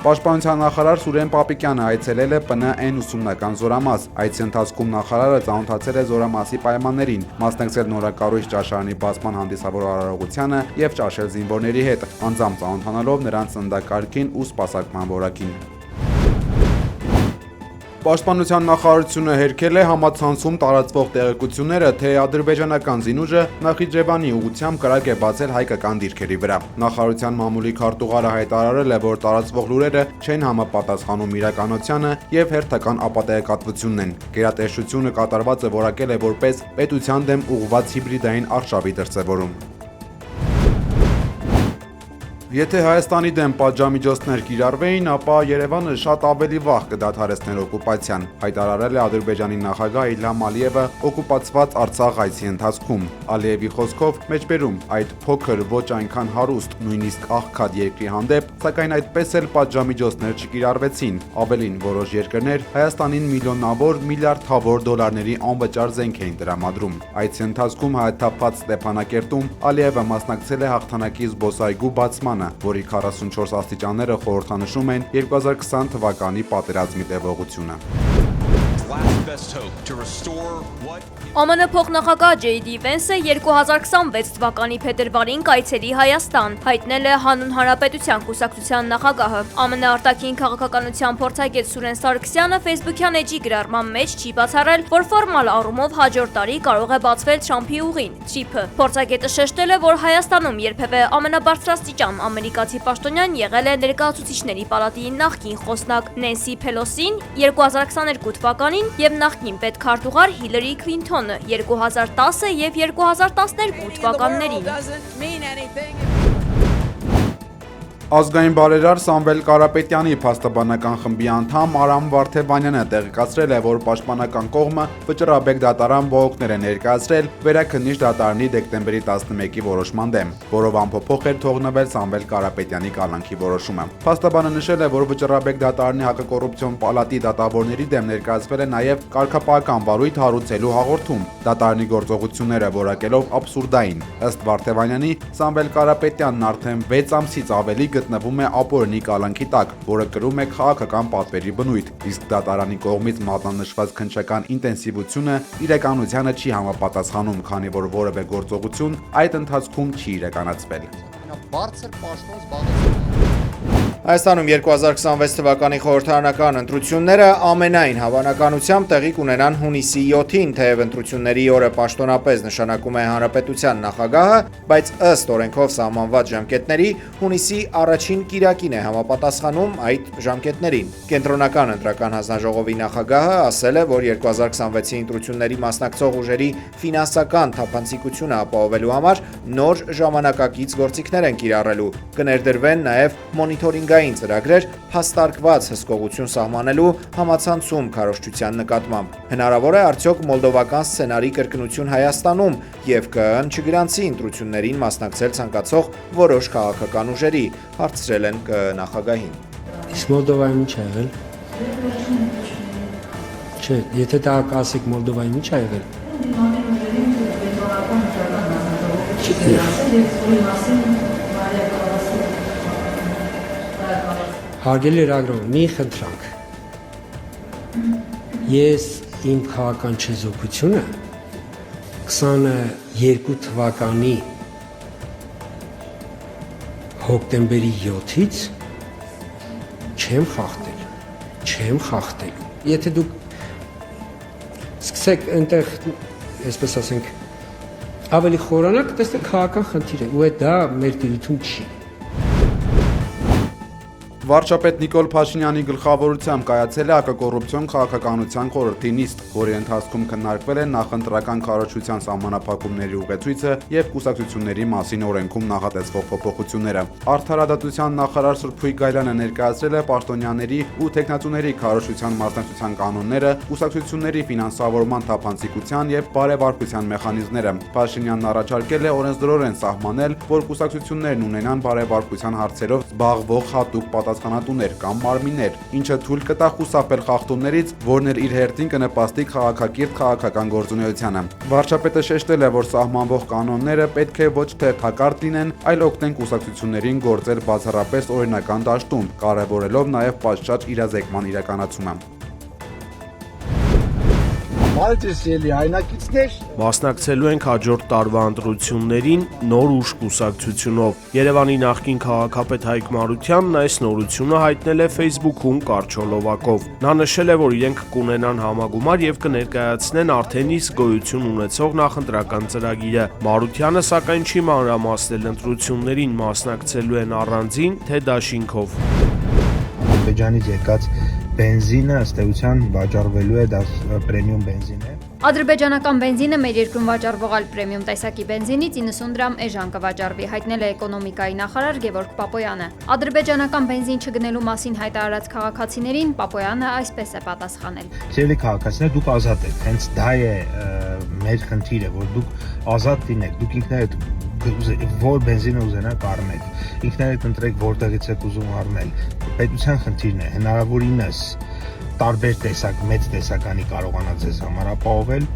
Պաշտպանության նախարար Սուրեն Պապիկյանը այցելել է ՊՆ ուսումնական զորամաս։ Այցի ընթացքում նախարարը ծանոթացել է զորամասի պայմաններին, մասնակցել նորակառույց ճաշարանի բացման հանդիսավոր արարողությանը եւ ճաշել զինվորների հետ, անձամբ ծանոթանալով նրանց ծննդակարգին ու սպասարկման որակին։ Պաշտպանության նախարարությունը հերքել է համացանցում տարածվող տեղեկությունները, թե ադրբեջանական զինուժը Նախիջևանի ուղղությամբ կրակ է բացել հայկական դիրքերի վրա։ Նախարարության մամուլի քարտուղարը հայտարարել է, որ տարածվող լուրերը չեն համապատասխանում իրականությանը եւ հերթական ապատեգատվությունն են։ Գերատեսչությունը կատարվածը որակել է որպես պետության դեմ ուղղված հիբրիդային արշավի դրսևորում։ Եթե Հայաստանի դեմ պատժամիջոցներ կիրառվեին, ապա Երևանը շատ ավելի վաղ կդադարեցներ օկուպացիան, հայտարարել է Ադրբեջանի նախագահ Իլհամ Ալիևը օկուպացված Արցախ այցի ընթացքում։ Ալիևի խոսքով, մեջբերում այդ փոքր, ոչ այնքան հարուստ, նույնիսկ աղքատ երկրի հանդեպ, սակայն այդպես էլ պատժամիջոցներ չկիրառվեցին։ Ավելին, որոշ երկրներ Հայաստանին միլիոնավոր, միլիարդավոր դոլարների անվճար զենք էին տրամադրում։ Այցի ընթացքում հայաթափված Ստեփանակերտում Ալիևը մասնակցել է հաղթանակի զբոսայգու բացմանը, որի 44 աստիճանները խորհրդանշում են 2020 թվականի պատերազմի տևողությունը։ ԱՄՆ փոխնախագահ Ջեյ Վենսը 2026 թվականի փետրվարին կայցելի Հայաստան, հայտնել է Հանուն Հանրապետության կուսակցության նախագահը։ ԱՄՆ արտաքին քաղաքականության փորձագետ Սուրեն Սարգսյանը Facebook-յան էջի գրառման մեջ չի բացառել, որ ֆորմալ առումով հաջորդ տարի կարող է բացվել Թրամփի ուղին, TRIP-ը։ Փորձագետը շեշտել է, որ Հայաստանում երբևէ ամենաբարձրաստիճան ամերիկացի պաշտոնյան եղել է Ներկայացուցիչների պալատի նախկին խոսնակ Նենսի Փելոսին 2022 թվականին եւ նախկին պետքարտուղար Հիլարի Քլինթոնը 2010 եւ 2012 թվականներին։ Ազգային բարերար Սամվել Կարապետյանի փաստաբանական խմբի անդամ Արամ Վարդևանյանը տեղեկացրել է, որ պաշտպանական կողմը վճռաբեկ դատարան բողոքներ է ներկայացրել վերաքննիչ դատարանի դեկտեմբերի 11-ի որոշման դեմ, որով անփոփոխ էր թողնվել Սամվել Կարապետյանի կալանքի որոշումը։ Փաստաբանը նշել է, որ վճռաբեկ դատարանի հակակոռուպցիոն պալատի դատավորների դեմ ներկայացվել է նաև կարգապահական վարույթ հարուցելու հաղորդում, դատարանի գործողությունները որակելով աբսուրդային։ Ըստ Վարդևանյանի, Սամվել Կարապետյանն արդեն 6 ամսից ավելի գտնվում է ապօրինի կալանքի տակ, որը կրում է քաղաքական պատվերի բնույթ, իսկ դատարանի կողմից մատնանշված քննչական ինտենսիվությունը իրականությանը չի համապատասխանում, քանի որ որևէ գործողություն այդ ընթացքում չի իրականացվել։ Բարձր պաշտոն զբաղեցնում Հայաստանում 2026 թվականի խորհրդարանական ընտրությունները ամենայն հավանականությամբ տեղի կունենան հունիսի 7-ին, թեև ընտրությունների օրը պաշտոնապես նշանակում է հանրապետության նախագահը, բայց ըստ օրենքով սահմանված ժամկետների հունիսի առաջին կիրակին է համապատասխանում այդ ժամկետներին։ Կենտրոնական ընտրական հանձնաժողովի նախագահը ասել է, որ 2026-ի ընտրությունների մասնակցող ուժերի ֆինանսական թափանցիկությունը ապահովելու համար նոր ժամանակակից գործիքներ են կիրառելու։ Կներդրվեն նաև մոնիթորինգային ծրագրեր փաստարկված հսկողություն սահմանելու համացանցում քարոզչության նկատմամբ։ Հնարավոր է արդյոք մոլդովական սցենարի կրկնություն Հայաստանում եւ ԿԸՆ չգրանցի ընտրություններին մասնակցել ցանկացող որոշ քաղաքական ուժերի, հարցրել են ԿԸ նախագահին։ Իսկ Մոլդովայում ինչ ա եղել։ Չէ, եթե դա ասեք Մոլդովայում ինչ ա եղել։ Հարգելի լրագրող, մի խնդրանք։ Ես իմ քաղաքական չեզոքությունը 22 թվականի հոկտեմբերի 7-ից չեմ խախտել։ Եթե դուք սկսեք այնտեղ, այսպես ասենք, ավելի խորանալ, կտեսնեք քաղաքական խնդիր է, ու դա մեր դիրքում չի։ Վարչապետ Նիկոլ Փաշինյանի գլխավորությամբ կայացել է հակակոռուպցիոն քաղաքականության խորհրդի նիստ, որի ընթացքում քննարկվել է նախընտրական քարոզչության սահմանափակումների ուղեցույցը եւ կուսակցությունների մասին օրենքում նախատեսվող փոփոխությունները։ Արդարադատության նախարար Սրփույգ Գայլյանը ներկայացրել է պաշտոնյաների ու տեխնատուների քարոզչության մասնակցության կանոնները, կուսակցությունների ֆինանսավորման թափանցիկության եւ բարեվարկության մեխանիզմները։ Փաշինյանն առաջարկել է օրենսդրորեն սահմանել, որ կուսակցություններն ունենան բարեվարկության հարցերով զբաղվող հատուկ պատասխանատուներ կամ մարմիններ, ինչը թույլ կտա խուսափել խախտումներից, որն էլ իր հերթին կնպաստի քաղաքակիրթ քաղաքական գործունեությանը։ Վարչապետը շեշտել է, որ սահմանվող կանոնները պետք է ոչ թե հակարդ լինեն, այլ օգնեն կուսակցություններին գործել բացառապես օրինական դաշտում, կարևորելով նաև պատշաճ իրազեկման իրականացումը։ Մասնակցելու ենք հաջորդ տարվա ընտրություններին նոր ուժ կուսակցությունով։ Երևանի նախկին քաղաքապետ Հայկ Մարությանն այս նորությունը հայտնել է Facebook-ում կարճոլովակով։ Նա նշել է, որ իրենք կունենան համագումար եւ կներկայացնեն արդեն իսկ գոյություն ունեցող նախընտրական ծրագիրը։ Մարությանը սակայն չի մանրամասնել ընտրություններին մասնակցելու են առանձին, թե դաշինքով։ Ադրբեջանից եկած բենզինը ըստ էության վաճառվելու է, դա պրեմիում բենզին է։ Ադրբեջանական բենզինը մեր երկրում վաճառվող այլ պրեմիում տեսակի բենզինից 90 դրամ էժան կվաճառվի, հայտնել է էկոնոմիկայի նախարար Գևորգ Պապոյանը։ Ադրբեջանական բենզին չգնելու մասին հայտարարած քաղաքացիներին Պապոյանը այսպես է պատասխանել. Սիրելի քաղաքացիներ, դուք ազատ եք, հենց դա է մեր խնդիրը, որ դուք ազատ լինեք, դուք ինքներդ որ բենզինը ուզենաք առնեք, ինքներդ ընտրեք որտեղից եք ուզում առնել։ Պետության խնդիրն է, հնարավորինս տարբեր տեսակ, մեծ տեսականի կարողանա ձեզ համար ապահովել,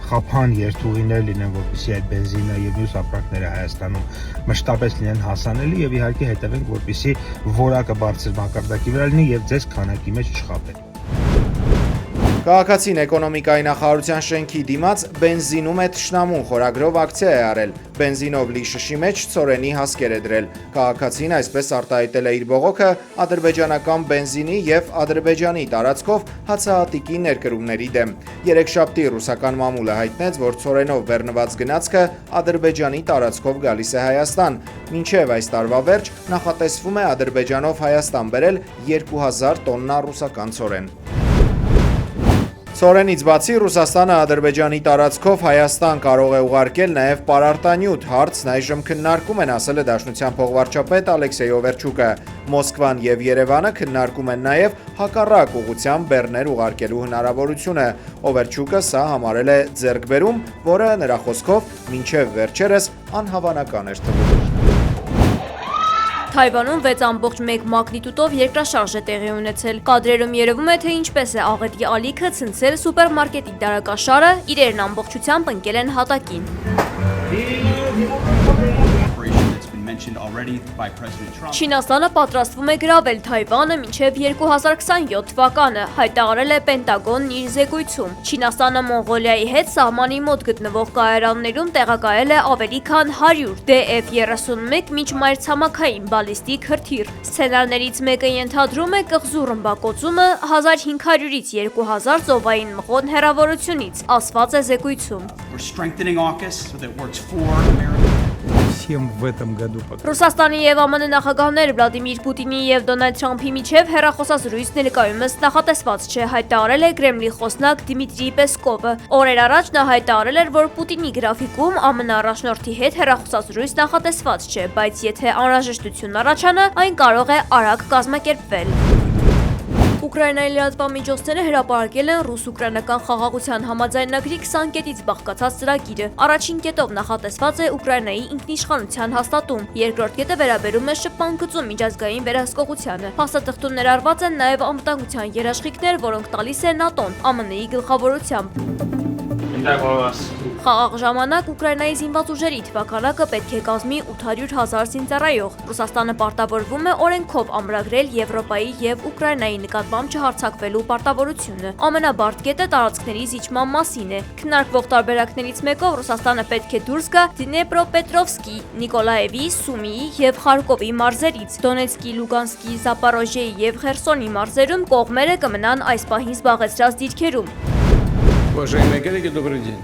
խափան երթուղիներ լինեն, որպեսզի այդ բենզինը եւ մյուս ապրանքները Հայաստանում մշտապես լինեն հասանելի եւ իհարկե հետևենք, որպեսզի որակը բարձր մակարդակի վրա լինի եւ ձեզ քանակի մեջ չխաբեն։ Քաղաքացին էկոնոմիկայի նախարարության շենքի դիմաց բենզինում է թշնամուն խորագրով ակցիա է արել։ Բենզինով լի շշի մեջ ծորենի հասկեր է դրել։ Քաղաքացին այսպես արտահայտել է իր բողոքը ադրբեջանական բենզինի եւ Ադրբեջանի տարածքով հացահատիկի ներկրումների դեմ։ Երեքշաբթի ռուսական մամուլը հայտնեց, որ ծորենով բեռնված գնացքը Ադրբեջանի տարածքով գալիս է Հայաստան։ Մինչև այս տարվա վերջ նախատեսվում է Ադրբեջանով Հայաստան բերել 2000 տոննա ռուսական ծորեն։ Ծորենից բացի Ռուսաստանը Ադրբեջանի տարածքով Հայաստան կարող է ուղարկել նաև պարարտանյութ, հարցն այժմ քննարկում են, ասել է Դաշնության փոխվարչապետ Ալեքսեյ Օվերչուկը։ Մոսկվան եւ Երևանը քննարկում են նաև հակառակ ուղղությամբ բեռներ ուղարկելու հնարավորությունը։ Օվերչուկը սա համարել է ձեռքբերում, որը նրա խոսքով մինչև վերջերս անհավանական էր թվում։ Թայվանում 6.1 մագնիտուդով երկրաշարժ է տեղի ունեցել։ Կադրերում երևում է, թե ինչպես է աղետի ալիքը ցնցել սուպերմարկետի դարակաշարը, իրերն ամբողջությամբ ընկել են հատակին։ Չինաստանը պատրաստվում է գրավել Թայվանը մինչև 2027 թվականը, հայտարարել է Պենտագոնն իր զեկույցում։ Չինաստանը Մոնղոլիայի հետ սահմանի մոտ գտնվող կայարաններում տեղակայել է ավելի քան 100 DF-31 միջմայրցամաքային բալիստիկ հրթիռ։ Սցենարներից մեկը ենթադրում է կղզու ռմբակոծումը 1500-ից 2000 ծովային մղոն հեռավորությունից, ասված է զեկույցում։ Ռուսաստանի եւ ԱՄՆ նախագահներ Վլադիմիր Պուտինի եւ Դոնալդ Թրամփի միջև հեռախոսազրույց ներկայումս նախատեսված չէ, հայտարարել է Կրեմլի խոսնակ Դիմիտրի Պեսկովը։ Օրեր առաջ նա հայտարարել էր, որ Պուտինի գրաֆիկում ԱՄՆ առաջնորդի հետ հեռախոսազրույց նախատեսված չէ, բայց եթե անհրաժեշտություն առաջանա, այն կարող է արագ կազմակերպվել։ Ուկրաինայի լրատվամիջոցները հրապարակել են ռուս-ուկրաինական խաղաղության համաձայնագրի 20 կետից բաղկացած ծրագիրը։ Առաջին կետով նախատեսված է Ուկրաինայի ինքնիշխանության հաստատում, երկրորդ կետը վերաբերում է շփման գծում միջազգային վերահսկողությանը։ Փաստաթղթում ներառված են նաև անվտանգության երաշխիքներ, որոնք տալիս է ՆԱՏՕ-ն ԱՄՆ-ի գլխավորությամբ։ Խաղաղ ժամանակ Ուկրաինայի զինված ուժերի թվականակը պետք է կազմի 800,000 զինծառայող։ Ռուսաստանը պարտավորվում է օրենքով ամրագրել Եվրոպայի եւ Ուկրաինայի նկատմամբ չհարձակվելու պարտավորությունը։ Ամենաբարդ կետը տարածքների զիջման մասին է։ Քննարկվող տարբերակներից մեկով Ռուսաստանը պետք է դուրս գա Դնեպրոպետրովսկի, Նիկոլաևի, Սումիի եւ Խարկովի մարզերից։ Դոնեցկի, Լուգանսկի, Զապարոժիեի եւ Խերսոնի մարզերում կողմերը կմնան այս պահին զբաղեցրած դիրքերում։ Уважаемые коллеги, добрый день.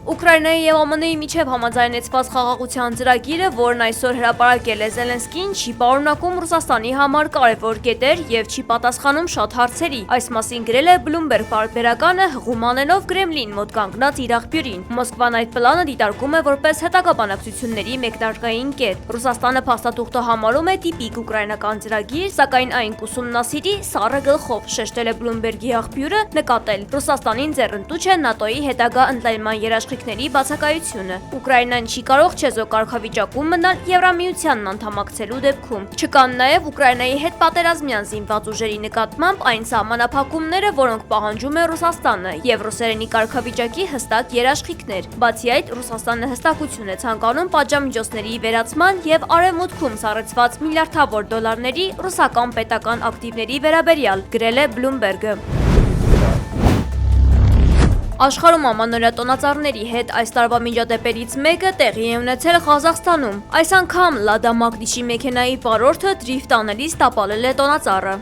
Ուկրաինայի եւ ԱՄՆ-ի միջև համաձայնեցված խաղաղության ծրագիրը, որն այսօր հրապարակել է Զելենսկին, չի պարունակում Ռուսաստանի համար կարևոր կետեր եւ չի պատասխանում շատ հարցերի։ Այս մասին գրել է Bloomberg պարբերականը, հղում անելով Կրեմլին մոտ կանգնած իր աղբյուրին։ Մոսկվան այդ պլանը դիտարկում է որպես հետագա բանակցությունների մեկնարկային կետ։ Ռուսաստանը փաստաթուղթը համարում է տիպիկ ուկրաինական ծրագիր, սակայն այն կուսումնասիրի սառը գլխով, շեշտել է Bloomberg-ի աղբյուրը, նկատել. Ռուսաստանին ձեռնտու չէ ՆԱՏՕ-ի հետագա ընդլայնման երաշխիքները երաշխիքների բացակայությունը։ Ուկրաինան չի կարող չեզոք կարգավիճակում մնալ Եվրամիությանն անդամակցելու դեպքում։ Չկան նաև Ուկրաինայի հետ պատերազմյան զինված ուժերի նկատմամբ այն սահմանափակումները, որոնք պահանջում է Ռուսաստանը, եւ ռուսերենի կարգավիճակի հստակ երաշխիքներ։ Բացի այդ, Ռուսաստանը հստակություն է ցանկանում պատժամիջոցների վերացման եւ արևմուտքում սառեցված միլիարդավոր դոլարների ռուսական պետական ակտիվների վերաբերյալ, գրել է Bloomberg-ը։ Աշխարհում ամանորյա տոնածառների հետ այս տարվա միջադեպերից մեկը տեղի է ունեցել Ղազախստանում։ Այս անգամ Լադա Մակդիշի մեքենայի վարորդը դրիֆտ անելիս տապալել է տոնածառը։